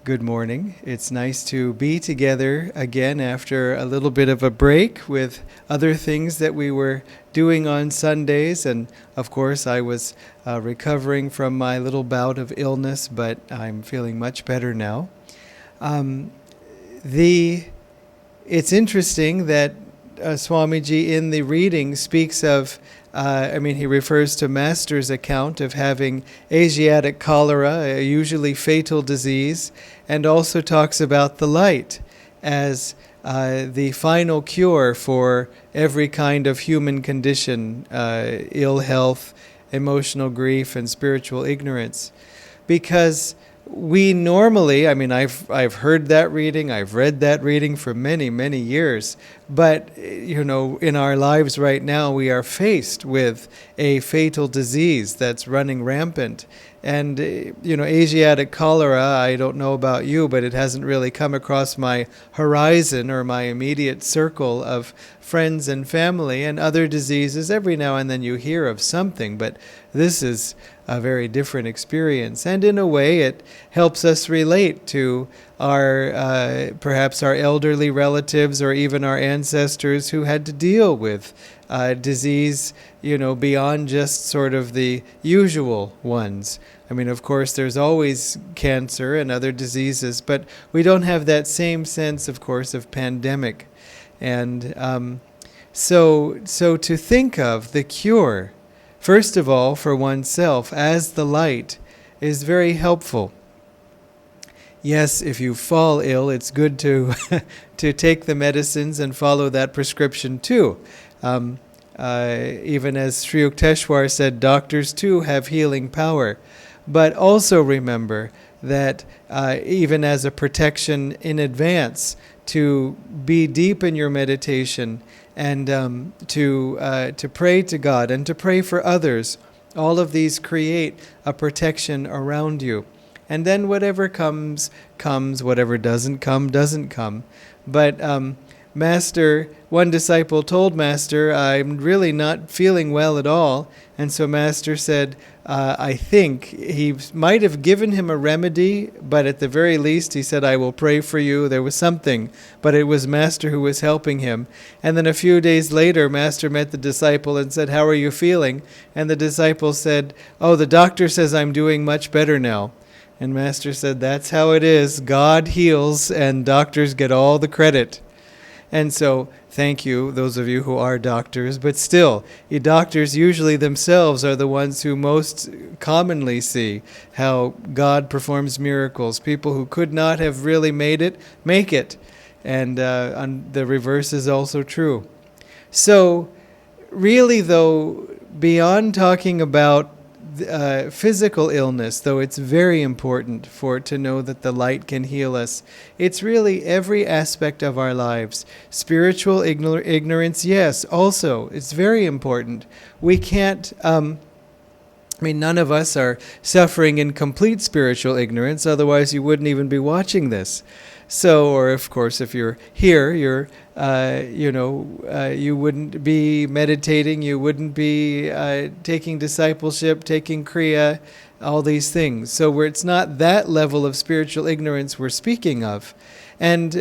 Good morning. It's nice to be together again after a little bit of a break with other things that we were doing on Sundays. And of course, I was recovering from my little bout of illness, but I'm feeling much better now. It's interesting that Swamiji in the reading speaks of, he refers to Master's account of having Asiatic cholera, a usually fatal disease, and also talks about the light as the final cure for every kind of human condition, ill health, emotional grief, and spiritual ignorance. Because we normally, I've heard that reading, I've read that reading for many, many years, but, in our lives right now, we are faced with a fatal disease that's running rampant. And, Asiatic cholera, I don't know about you, but it hasn't really come across my horizon or my immediate circle of friends and family. And other diseases, every now and then you hear of something, but this is a very different experience. And in a way, it helps us relate to our, perhaps our elderly relatives or even our ancestors who had to deal with disease, beyond just sort of the usual ones. Of course, there's always cancer and other diseases, but we don't have that same sense, of course, of pandemic. And so to think of the cure, first of all, for oneself as the light, is very helpful. Yes, if you fall ill, it's good to to take the medicines and follow that prescription too. Even as Sri Yukteswar said, doctors too have healing power. But also remember that even as a protection in advance, to be deep in your meditation and to pray to God and to pray for others, all of these create a protection around you. And then whatever comes, comes. Whatever doesn't come. But one disciple told Master, I'm really not feeling well at all. And so Master said, I think he might have given him a remedy, but at the very least he said, I will pray for you. There was something, but it was Master who was helping him. And then a few days later, Master met the disciple and said, how are you feeling? And the disciple said, oh, the doctor says I'm doing much better now. And Master said, that's how it is. God heals and doctors get all the credit. And so, thank you, those of you who are doctors, but still, doctors usually themselves are the ones who most commonly see how God performs miracles. People who could not have really made it, make it. And the reverse is also true. So, really though, beyond talking about physical illness, though it's very important to know that the light can heal us, it's really every aspect of our lives. Spiritual ignorance, yes, also, it's very important. We can't, none of us are suffering in complete spiritual ignorance, otherwise you wouldn't even be watching this. So, or of course, if you're here, you wouldn't be meditating, you wouldn't be taking discipleship, taking kriya, all these things. So it's not that level of spiritual ignorance we're speaking of. And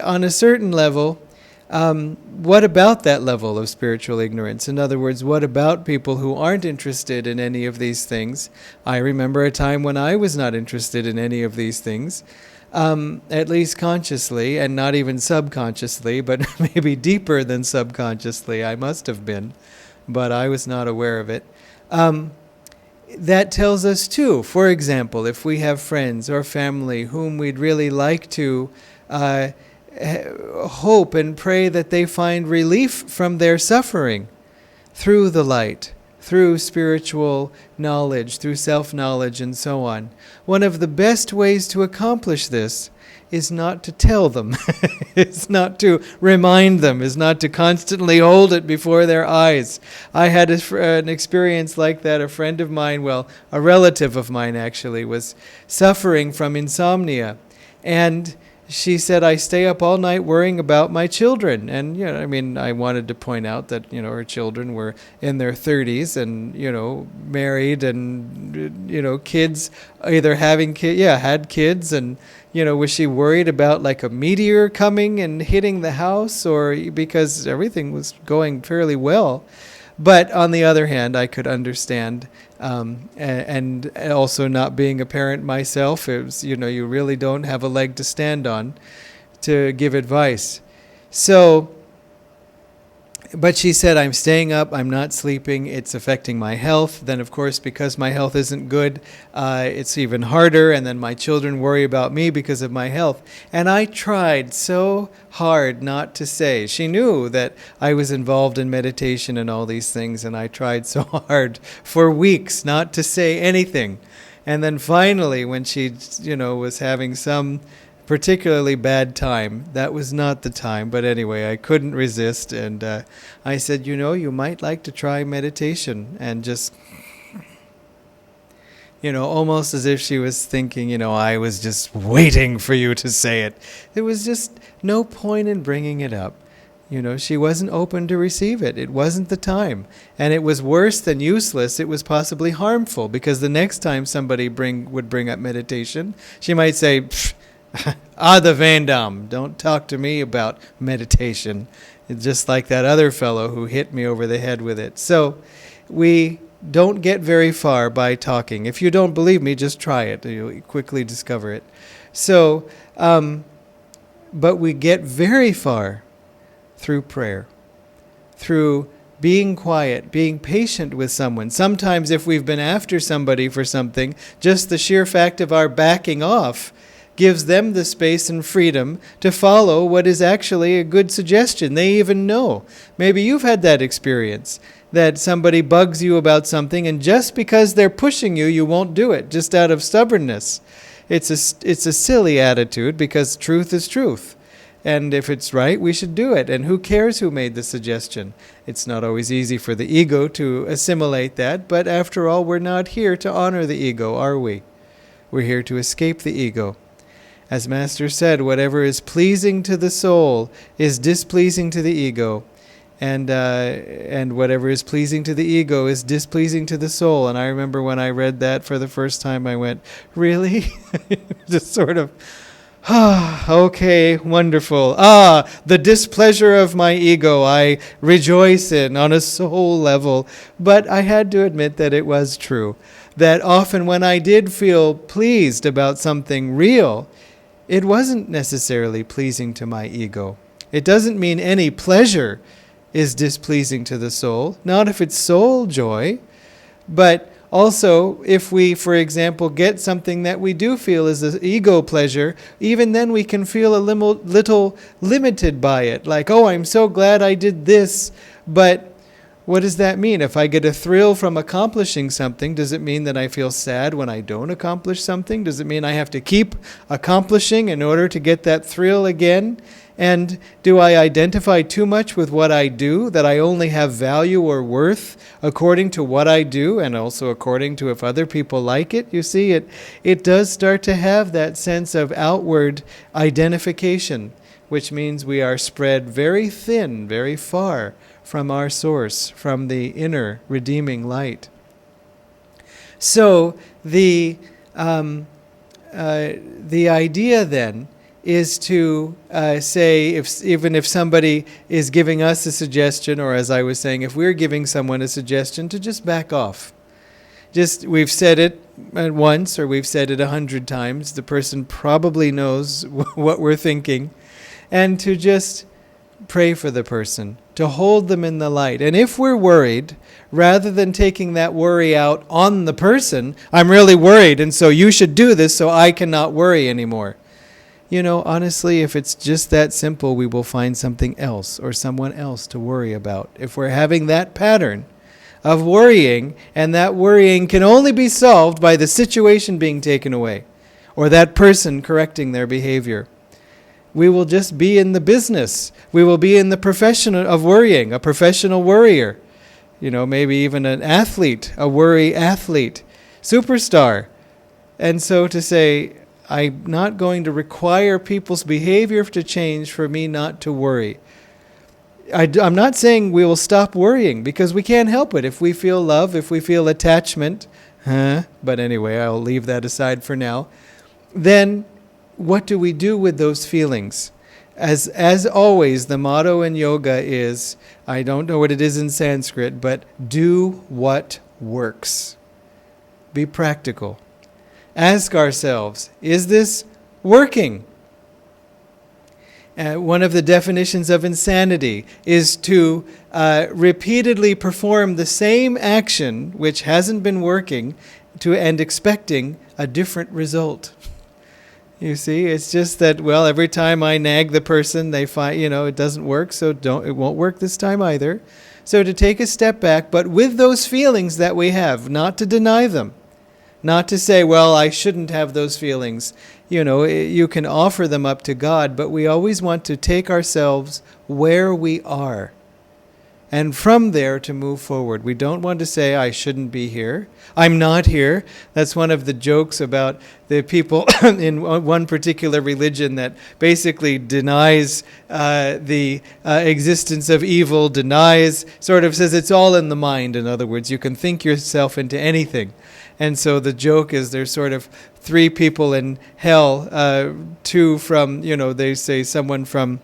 on a certain level, what about that level of spiritual ignorance? In other words, what about people who aren't interested in any of these things? I remember a time when I was not interested in any of these things. At least consciously, and not even subconsciously, but maybe deeper than subconsciously. I must have been, but I was not aware of it. That tells us too, for example, if we have friends or family whom we'd really like to hope and pray that they find relief from their suffering through the light, through spiritual knowledge, through self-knowledge, and so on. One of the best ways to accomplish this is not to tell them, is not to remind them, is not to constantly hold it before their eyes. I had an experience like that. A friend of mine, a relative of mine actually, was suffering from insomnia. And she said, I stay up all night worrying about my children. And, I mean, I wanted to point out that, her children were in their 30s and, married and, kids, either having kids, had kids. And, was she worried about like a meteor coming and hitting the house, or because everything was going fairly well? But on the other hand, I could understand, and also not being a parent myself, it was, you really don't have a leg to stand on to give advice. So, but she said, I'm staying up, I'm not sleeping, it's affecting my health. Then, of course, because my health isn't good, it's even harder. And then my children worry about me because of my health. And I tried so hard not to say. She knew that I was involved in meditation and all these things, and I tried so hard for weeks not to say anything. And then finally, when she, was having some particularly bad time, that was not the time, but anyway, I couldn't resist, and I said, you might like to try meditation, and just, almost as if she was thinking, I was just waiting for you to say it. There was just no point in bringing it up. She wasn't open to receive it. It wasn't the time. And it was worse than useless. It was possibly harmful, because the next time somebody would bring up meditation, she might say, the Van Damme, don't talk to me about meditation. It's just like that other fellow who hit me over the head with it. So we don't get very far by talking. If you don't believe me, just try it. You'll quickly discover it. So, but we get very far through prayer, through being quiet, being patient with someone. Sometimes if we've been after somebody for something, just the sheer fact of our backing off gives them the space and freedom to follow what is actually a good suggestion. They even know. Maybe you've had that experience, that somebody bugs you about something, and just because they're pushing you, you won't do it, just out of stubbornness. It's a silly attitude, because truth is truth. And if it's right, we should do it. And who cares who made the suggestion? It's not always easy for the ego to assimilate that, but after all, we're not here to honor the ego, are we? We're here to escape the ego. As Master said, whatever is pleasing to the soul is displeasing to the ego, and whatever is pleasing to the ego is displeasing to the soul. And I remember when I read that for the first time, I went, really? Just sort of, okay, wonderful. The displeasure of my ego I rejoice in on a soul level. But I had to admit that it was true, that often when I did feel pleased about something real, it wasn't necessarily pleasing to my ego. It doesn't mean any pleasure is displeasing to the soul, not if it's soul joy. But also, if we, for example, get something that we do feel is an ego pleasure, even then we can feel a little limited by it. Like, I'm so glad I did this, but what does that mean? If I get a thrill from accomplishing something, does it mean that I feel sad when I don't accomplish something? Does it mean I have to keep accomplishing in order to get that thrill again? And do I identify too much with what I do, that I only have value or worth according to what I do, and also according to if other people like it? You see, it does start to have that sense of outward identification, which means we are spread very thin, very far from our source, from the inner redeeming light. So the idea then is to say, even if somebody is giving us a suggestion, or as I was saying, if we're giving someone a suggestion, to just back off. We've said it once, or we've said it 100 times. The person probably knows what we're thinking. And to just pray for the person, to hold them in the light. And if we're worried, rather than taking that worry out on the person, I'm really worried, and so you should do this so I cannot worry anymore. Honestly, if it's just that simple, we will find something else or someone else to worry about. If we're having that pattern of worrying, and that worrying can only be solved by the situation being taken away, or that person correcting their behavior, we will just be in the business. We will be in the profession of worrying, a professional worrier. Maybe even an athlete, a worry athlete, superstar. And so to say, I'm not going to require people's behavior to change for me not to worry. I'm not saying we will stop worrying, because we can't help it. If we feel love, if we feel attachment, but anyway, I'll leave that aside for now. Then what do we do with those feelings? As always, the motto in yoga is, I don't know what it is in Sanskrit, but do what works. Be practical. Ask ourselves, is this working? One of the definitions of insanity is to repeatedly perform the same action which hasn't been working and expecting a different result. You see, it's just that, well, every time I nag the person, they find, it doesn't work, so it won't work this time either. So to take a step back, but with those feelings that we have, not to deny them, not to say, well, I shouldn't have those feelings. You can offer them up to God, but we always want to take ourselves where we are, and from there to move forward. We don't want to say, I shouldn't be here. I'm not here. That's one of the jokes about the people in one particular religion that basically denies the existence of evil, sort of says it's all in the mind. In other words, you can think yourself into anything. And so the joke is there's sort of three people in hell, two from, they say someone from,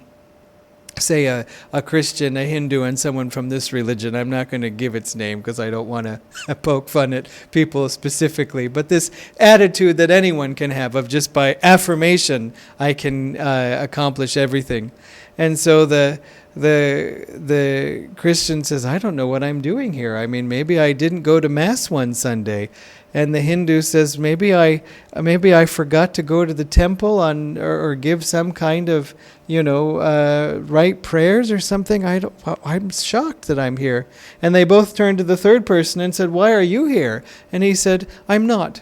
say, a Christian, a Hindu, and someone from this religion. I'm not going to give its name because I don't want to poke fun at people specifically. But this attitude that anyone can have of just by affirmation, I can accomplish everything. And so the Christian says, I don't know what I'm doing here. I mean, maybe I didn't go to Mass one Sunday. And the Hindu says, maybe I forgot to go to the temple or give some kind of, right prayers or something. I'm shocked that I'm here. And they both turned to the third person and said, why are you here? And he said, I'm not.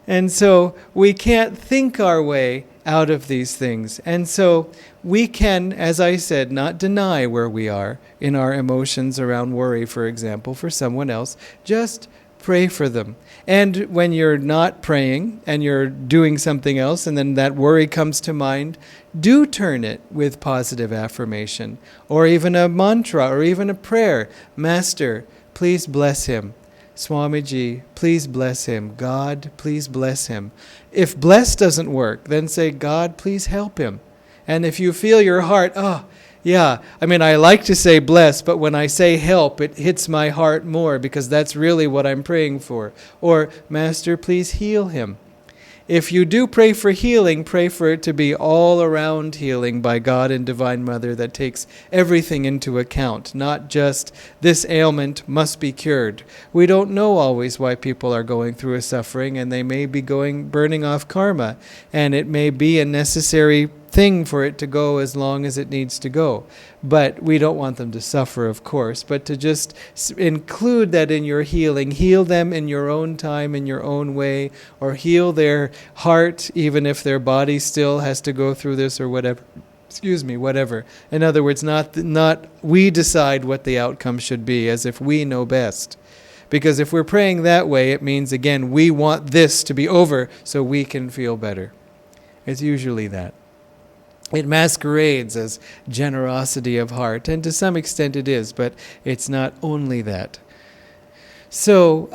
And so we can't think our way out of these things. And so we can, as I said, not deny where we are in our emotions around worry, for example, for someone else. Just pray for them. And when you're not praying and you're doing something else and then that worry comes to mind, do turn it with positive affirmation or even a mantra or even a prayer. Master, please bless him. Swamiji, please bless him. God, please bless him. If bless doesn't work, then say, God, please help him. And if you feel your heart, yeah, I like to say bless, but when I say help, it hits my heart more because that's really what I'm praying for. Or, Master, please heal him. If you do pray for healing, pray for it to be all around healing by God and Divine Mother that takes everything into account, not just this ailment must be cured. We don't know always why people are going through a suffering, and they may be burning off karma, and it may be a necessary thing for it to go as long as it needs to go. But we don't want them to suffer, of course, but to just include that in your healing. Heal them in your own time, in your own way, or heal their heart, even if their body still has to go through this or whatever. Whatever. In other words, not we decide what the outcome should be, as if we know best. Because if we're praying that way, it means, again, we want this to be over so we can feel better. It's usually that. It masquerades as generosity of heart, and to some extent it is, but it's not only that. So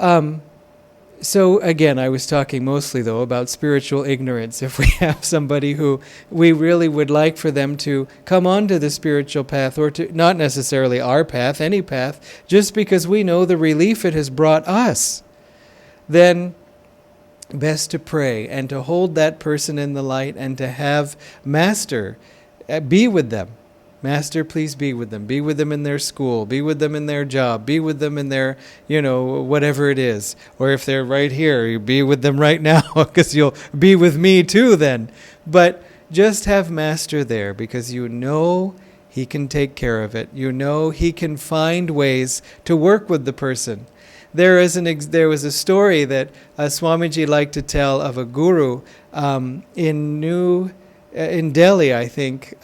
again, I was talking mostly, though, about spiritual ignorance. If we have somebody who we really would like for them to come onto the spiritual path, or to not necessarily our path, any path, just because we know the relief it has brought us, then best to pray and to hold that person in the light and to have Master be with them. Master, please be with them. Be with them in their school. Be with them in their job. Be with them in their, whatever it is. Or if they're right here, you be with them right now because you'll be with me too then. But just have Master there because you know he can take care of it. You know he can find ways to work with the person. There was a story that Swamiji liked to tell of a guru in Delhi, I think.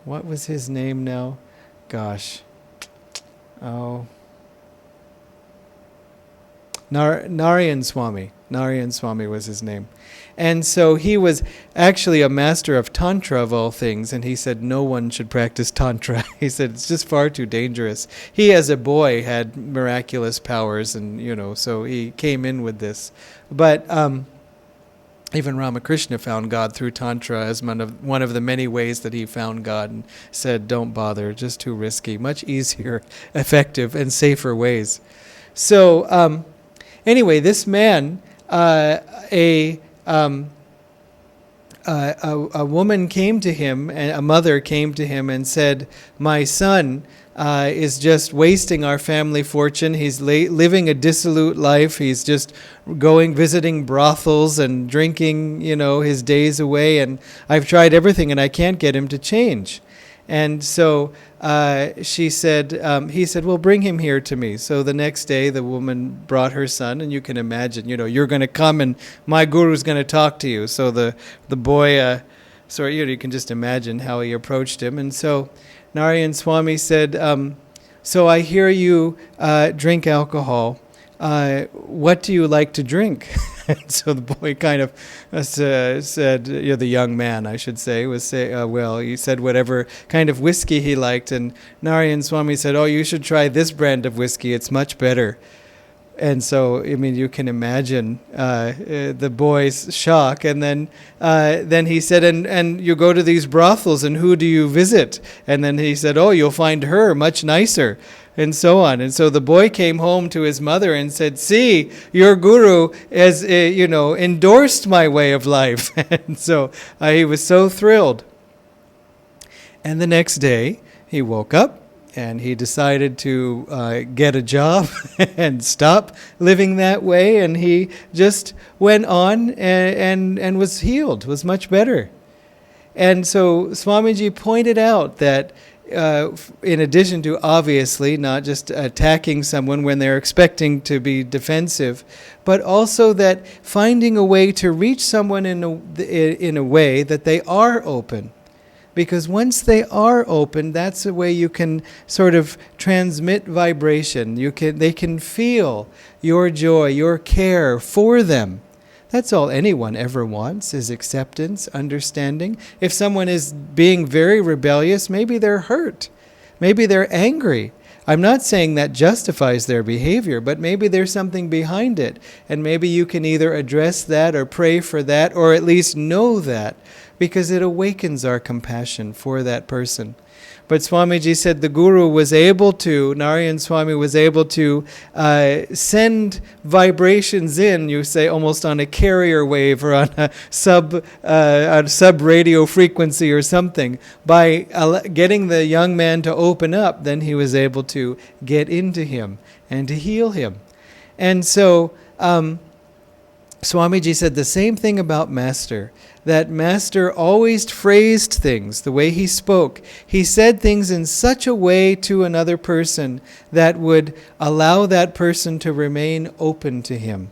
What was his name now? Gosh. Nayaswami. Nayaswami was his name. And so he was actually a master of Tantra of all things, and he said no one should practice Tantra. He said it's just far too dangerous. He, as a boy, had miraculous powers, and, so he came in with this. But even Ramakrishna found God through Tantra as one of the many ways that he found God, and said, don't bother, just too risky, much easier, effective, and safer ways. So anyway, this man, a woman came to him, and a mother came to him and said, my son is just wasting our family fortune. He's living a dissolute life. He's just visiting brothels and drinking, his days away. And I've tried everything and I can't get him to change. And so he said, well, bring him here to me. So the next day the woman brought her son, and you can imagine, you're going to come and my guru's going to talk to you. So the boy, you can just imagine how he approached him. And so Nayaswami said, so I hear you drink alcohol. What do you like to drink? And so the boy kind of said, the young man, I should say, he said whatever kind of whiskey he liked. And Nayaswami said, oh, you should try this brand of whiskey. It's much better. And so, you can imagine the boy's shock. And then he said, and you go to these brothels, and who do you visit? And then he said, oh, you'll find her much nicer, and so on. And so the boy came home to his mother and said, see, your guru has, endorsed my way of life. And so he was so thrilled. And the next day, he woke up, and he decided to get a job and stop living that way. And he just went on and was healed, was much better. And so Swamiji pointed out that in addition to obviously not just attacking someone when they're expecting to be defensive, but also that finding a way to reach someone in a way that they are open. Because once they are open, that's the way you can sort of transmit vibration. They can feel your joy, your care for them. That's all anyone ever wants, is acceptance, understanding. If someone is being very rebellious, maybe they're hurt. Maybe they're angry. I'm not saying that justifies their behavior, but maybe there's something behind it. And maybe you can either address that or pray for that, or at least know that, because it awakens our compassion for that person. But Swamiji said the Guru was able to, Nayaswami was able to send vibrations in, you say, almost on a carrier wave or on a sub-radio frequency or something. By getting the young man to open up, then he was able to get into him and to heal him. And so Swamiji said the same thing about Master. That Master always phrased things, the way he spoke. He said things in such a way to another person that would allow that person to remain open to him.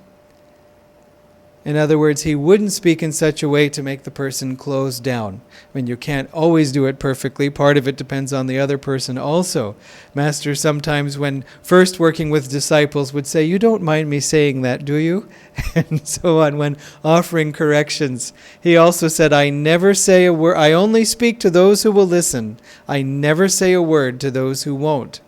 In other words, he wouldn't speak in such a way to make the person close down. I mean, you can't always do it perfectly. Part of it depends on the other person also. Master sometimes, when first working with disciples, would say, you don't mind me saying that, do you? And so on. When offering corrections, he also said, I never say a word. I only speak to those who will listen. I never say a word to those who won't.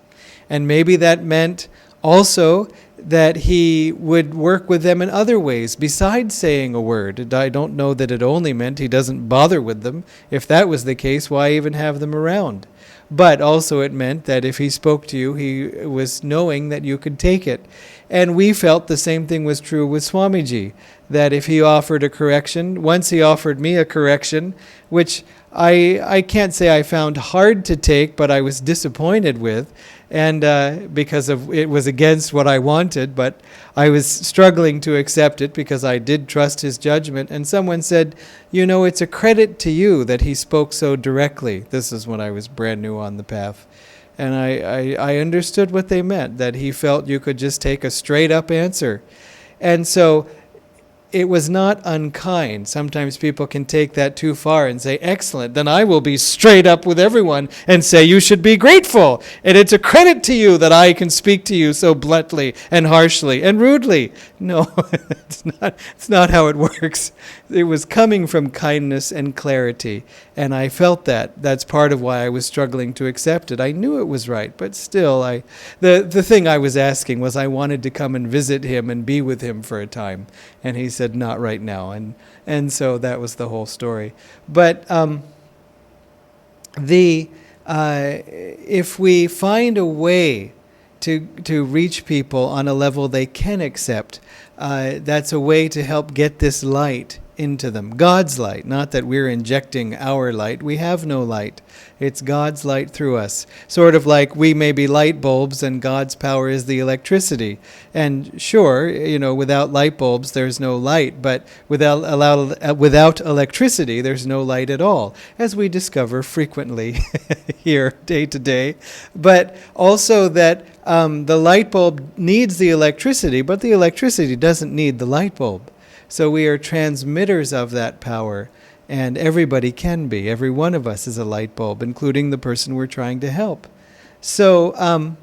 And maybe that meant also that he would work with them in other ways besides saying a word. I don't know that it only meant he doesn't bother with them. If that was the case, why even have them around? But also it meant that if he spoke to you, he was knowing that you could take it. And we felt the same thing was true with Swamiji, that if he offered a correction, once he offered me a correction, which I can't say I found hard to take, but I was disappointed with, and because it was against what I wanted, but I was struggling to accept it because I did trust his judgment. And someone said, it's a credit to you that he spoke so directly. This is when I was brand new on the path. And I understood what they meant, that he felt you could just take a straight up answer. And so it was not unkind. Sometimes people can take that too far and say, excellent, then I will be straight up with everyone and say you should be grateful. And it's a credit to you that I can speak to you so bluntly and harshly and rudely. No, it's not how it works. It was coming from kindness and clarity. And I felt that. That's part of why I was struggling to accept it. I knew it was right, but still, the thing I was asking was I wanted to come and visit him and be with him for a time. And he said, not right now. And so that was the whole story. But if we find a way to reach people on a level they can accept, that's a way to help get this light into them. God's light, not that we're injecting our light. We have no light. It's God's light through us. Sort of like we may be light bulbs and God's power is the electricity. And sure, without light bulbs there's no light, but without electricity there's no light at all, as we discover frequently here day to day. But also that the light bulb needs the electricity, but the electricity doesn't need the light bulb. So we are transmitters of that power, and everybody can be. Every one of us is a light bulb, including the person we're trying to help. So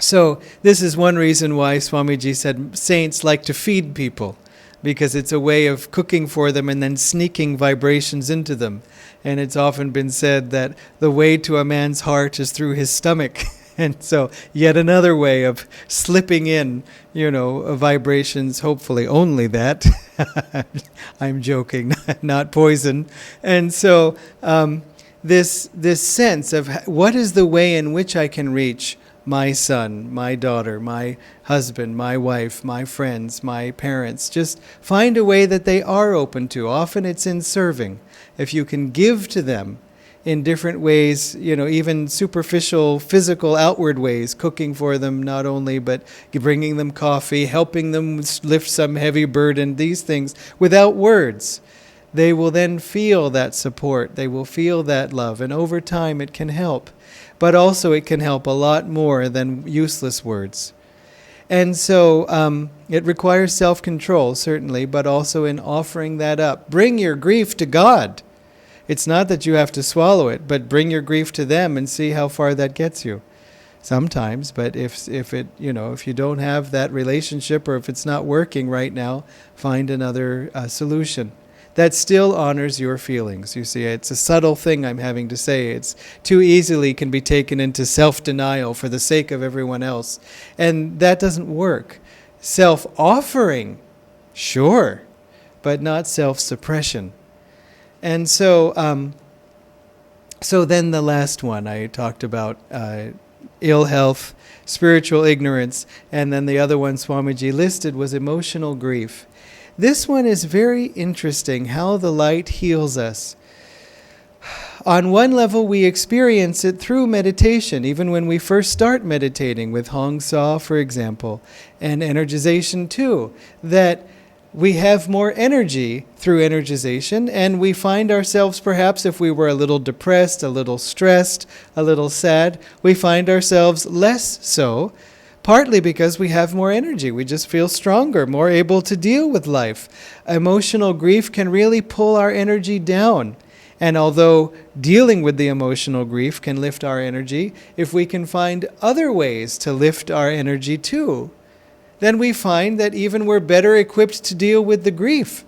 this is one reason why Swamiji said saints like to feed people, because it's a way of cooking for them and then sneaking vibrations into them. And it's often been said that the way to a man's heart is through his stomach. And so yet another way of slipping in, vibrations, hopefully only that. I'm joking, not poison. And so this sense of what is the way in which I can reach my son, my daughter, my husband, my wife, my friends, my parents. Just find a way that they are open to. Often it's in serving. If you can give to them in different ways, even superficial, physical, outward ways, cooking for them not only, but bringing them coffee, helping them lift some heavy burden, these things, without words. They will then feel that support. They will feel that love. And over time it can help. But also it can help a lot more than useless words. And so it requires self-control, certainly, but also in offering that up. Bring your grief to God. It's not that you have to swallow it, but bring your grief to them and see how far that gets you. Sometimes, but if you don't have that relationship, or if it's not working right now, find another solution that still honors your feelings. You see, it's a subtle thing I'm having to say. It's too easily can be taken into self-denial for the sake of everyone else, and that doesn't work. Self-offering, sure, but not self-suppression. And so then the last one I talked about, ill health, spiritual ignorance, and then the other one Swamiji listed was emotional grief. This one is very interesting, how the light heals us. On one level, we experience it through meditation, even when we first start meditating with Hong Sa, for example, and energization too, that we have more energy through energization, and we find ourselves, perhaps if we were a little depressed, a little stressed, a little sad, we find ourselves less so, partly because we have more energy. We just feel stronger, more able to deal with life. Emotional grief can really pull our energy down. And although dealing with the emotional grief can lift our energy, if we can find other ways to lift our energy too, then we find that even we're better equipped to deal with the grief.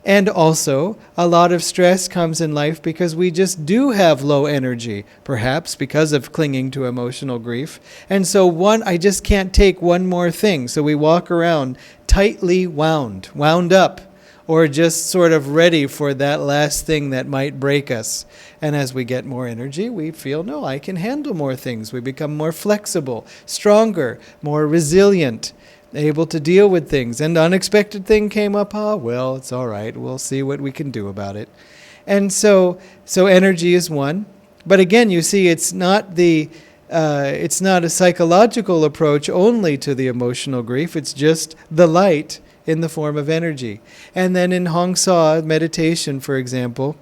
And also, a lot of stress comes in life because we just do have low energy, perhaps because of clinging to emotional grief. And so I just can't take one more thing. So we walk around tightly wound up, or just sort of ready for that last thing that might break us. And as we get more energy, we feel, no, I can handle more things. We become more flexible, stronger, more resilient, able to deal with things. And unexpected thing came up, well, it's all right. We'll see what we can do about it. And so energy is one. But again, you see, it's not a psychological approach only to the emotional grief. It's just the light in the form of energy. And then in Hong Sa meditation, for example,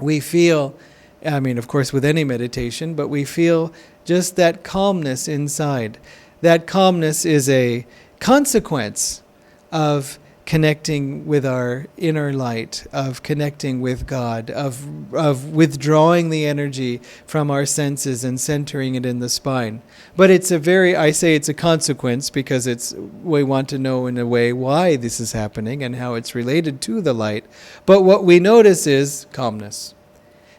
we feel, of course with any meditation, but we feel just that calmness inside. That calmness is a consequence of connecting with our inner light, of connecting with God, of withdrawing the energy from our senses and centering it in the spine. But it's I say it's a consequence because we want to know in a way why this is happening and how it's related to the light. But what we notice is calmness.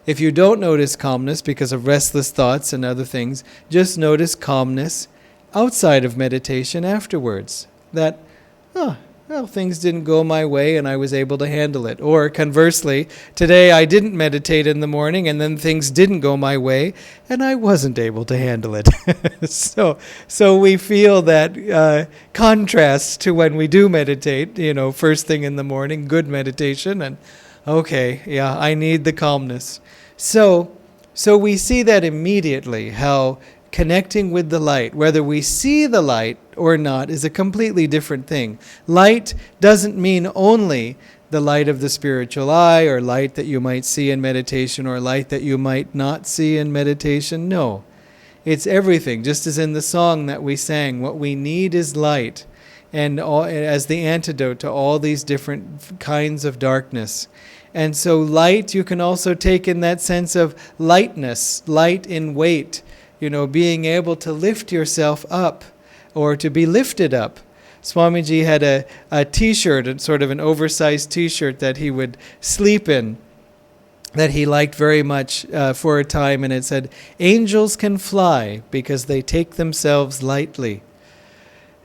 If you don't notice calmness because of restless thoughts and other things, just notice calmness outside of meditation afterwards. That, things didn't go my way and I was able to handle it. Or conversely, today I didn't meditate in the morning and then things didn't go my way and I wasn't able to handle it. So we feel that contrast to when we do meditate, first thing in the morning, good meditation, and I need the calmness. So we see that immediately, how connecting with the light, whether we see the light or not, is a completely different thing. Light doesn't mean only the light of the spiritual eye, or light that you might see in meditation, or light that you might not see in meditation. No, it's everything. Just as in the song that we sang, what we need is light, and as the antidote to all these different kinds of darkness. And so light you can also take in that sense of lightness, light in weight, being able to lift yourself up or to be lifted up. Swamiji had a t-shirt, sort of an oversized t-shirt that he would sleep in, that he liked very much for a time, and it said, "Angels can fly because they take themselves lightly."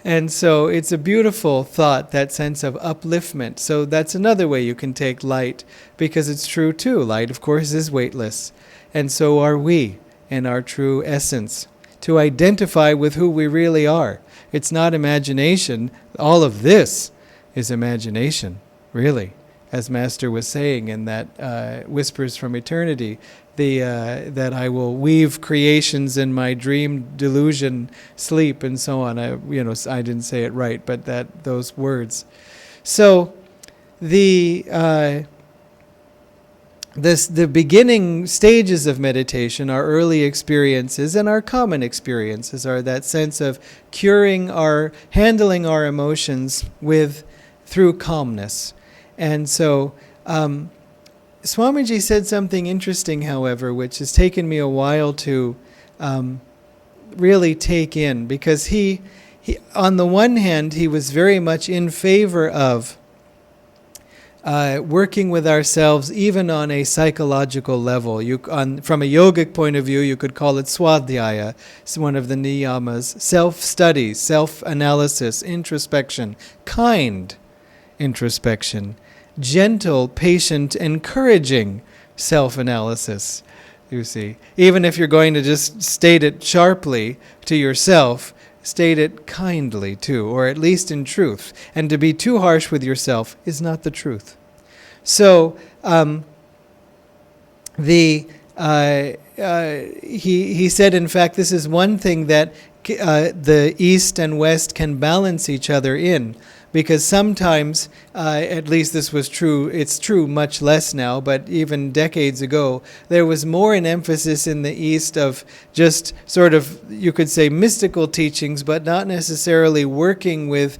And so it's a beautiful thought, that sense of upliftment. So that's another way you can take light, because it's true too. Light, of course, is weightless. And so are we in our true essence. To identify with who we really are. It's not imagination. All of this is imagination, really. As Master was saying in that Whispers from Eternity, that I will weave creations in my dream, delusion, sleep, and so on. I didn't say it right, but those words. So the beginning stages of meditation, our early experiences and our common experiences, are that sense of handling our emotions through calmness. And so Swamiji said something interesting, however, which has taken me a while to really take in, because he on the one hand, he was very much in favor of working with ourselves even on a psychological level. From a yogic point of view, you could call it swadhyaya. It's one of the niyamas. Self-study, self-analysis, introspection, kind introspection, gentle, patient, encouraging self-analysis, you see. Even if you're going to just state it sharply to yourself, state it kindly too, or at least in truth. And to be too harsh with yourself is not the truth. So he said, in fact, this is one thing that the East and West can balance each other in. Because sometimes, at least this was true, it's true much less now, but even decades ago, there was more an emphasis in the East of just sort of, you could say, mystical teachings, but not necessarily working with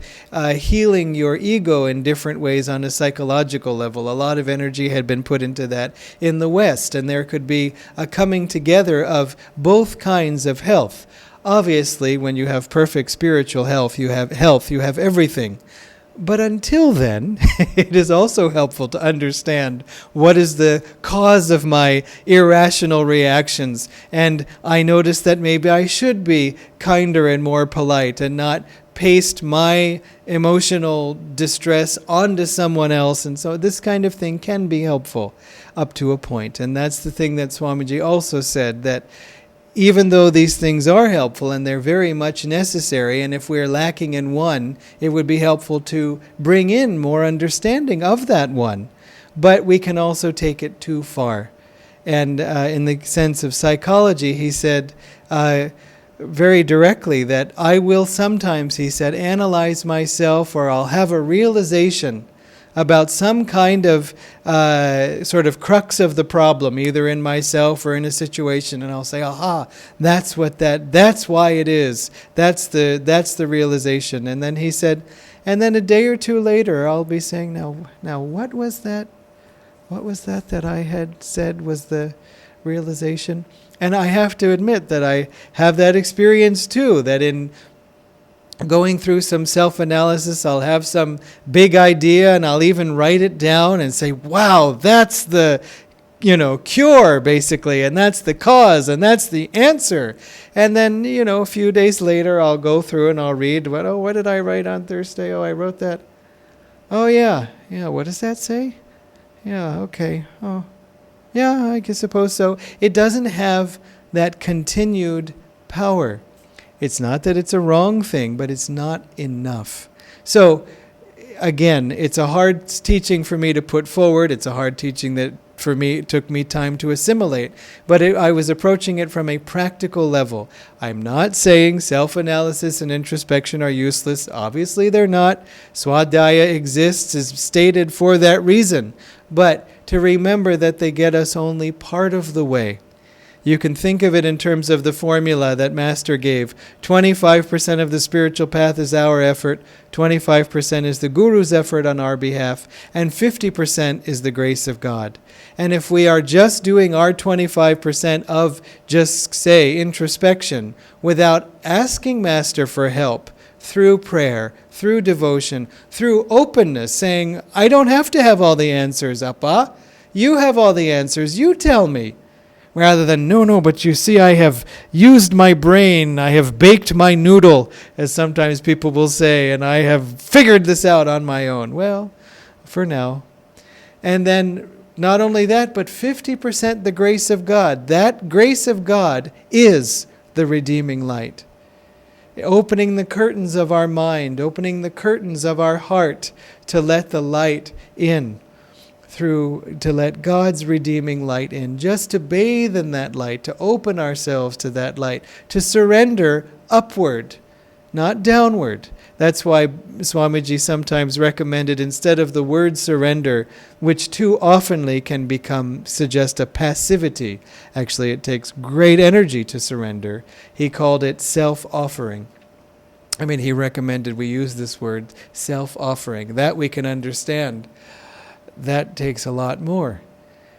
healing your ego in different ways on a psychological level. A lot of energy had been put into that in the West, and there could be a coming together of both kinds of health. Obviously, when you have perfect spiritual health, you have everything. But until then, it is also helpful to understand what is the cause of my irrational reactions. And I notice that maybe I should be kinder and more polite and not paste my emotional distress onto someone else. And so this kind of thing can be helpful up to a point. And that's the thing that Swamiji also said, that even though these things are helpful and they're very much necessary, and if we're lacking in one, it would be helpful to bring in more understanding of that one. But we can also take it too far. And in the sense of psychology, he said very directly that I will sometimes, he said, analyze myself, or I'll have a realization about some kind of sort of crux of the problem, either in myself or in a situation, and I'll say, aha, that's why it is. That's the realization. And then he said, And then a day or two later, I'll be saying, now what was that? What was that I had said was the realization? And I have to admit that I have that experience too, that in going through some self-analysis, I'll have some big idea and I'll even write it down and say, wow, that's the cure, basically, and that's the cause, and that's the answer. And then, a few days later, I'll go through and I'll read, what did I write on Thursday? Oh, I wrote that. Oh, yeah, what does that say? Yeah, okay. Oh, yeah, I suppose so. It doesn't have that continued power. It's not that it's a wrong thing, but it's not enough. So, again, it's a hard teaching for me to put forward. It's a hard teaching that, for me, it took me time to assimilate. But I was approaching it from a practical level. I'm not saying self-analysis and introspection are useless. Obviously, they're not. Swadhyaya exists, is stated for that reason. But to remember that they get us only part of the way. You can think of it in terms of the formula that Master gave. 25% of the spiritual path is our effort, 25% is the Guru's effort on our behalf, and 50% is the grace of God. And if we are just doing our 25% of, just say, introspection, without asking Master for help, through prayer, through devotion, through openness, saying, I don't have to have all the answers, Appa. You have all the answers, you tell me. Rather than, no, but you see, I have used my brain, I have baked my noodle, as sometimes people will say, and I have figured this out on my own. Well, for now. And then, not only that, but 50% the grace of God. That grace of God is the redeeming light. Opening the curtains of our mind, opening the curtains of our heart to let the light in. To let God's redeeming light in, just to bathe in that light, to open ourselves to that light, to surrender upward, not downward. That's why Swamiji sometimes recommended, instead of the word surrender, which too oftenly can suggest a passivity. Actually, it takes great energy to surrender. He called it self-offering. He recommended we use this word, self-offering. That we can understand. That takes a lot more.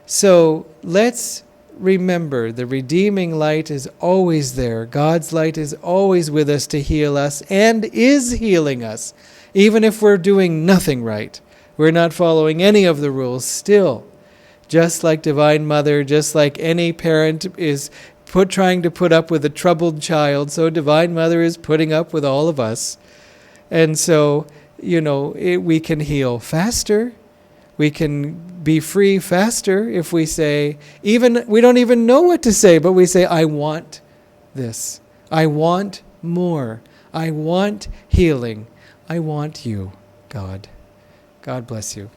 So let's remember the redeeming light is always there. God's light is always with us to heal us and is healing us. Even if we're doing nothing right, we're not following any of the rules still. Just like Divine Mother, just like any parent is trying to put up with a troubled child, so Divine Mother is putting up with all of us. And so, we can heal faster. We can be free faster if we say, we don't even know what to say, but we say, I want this. I want more. I want healing. I want you, God. God bless you.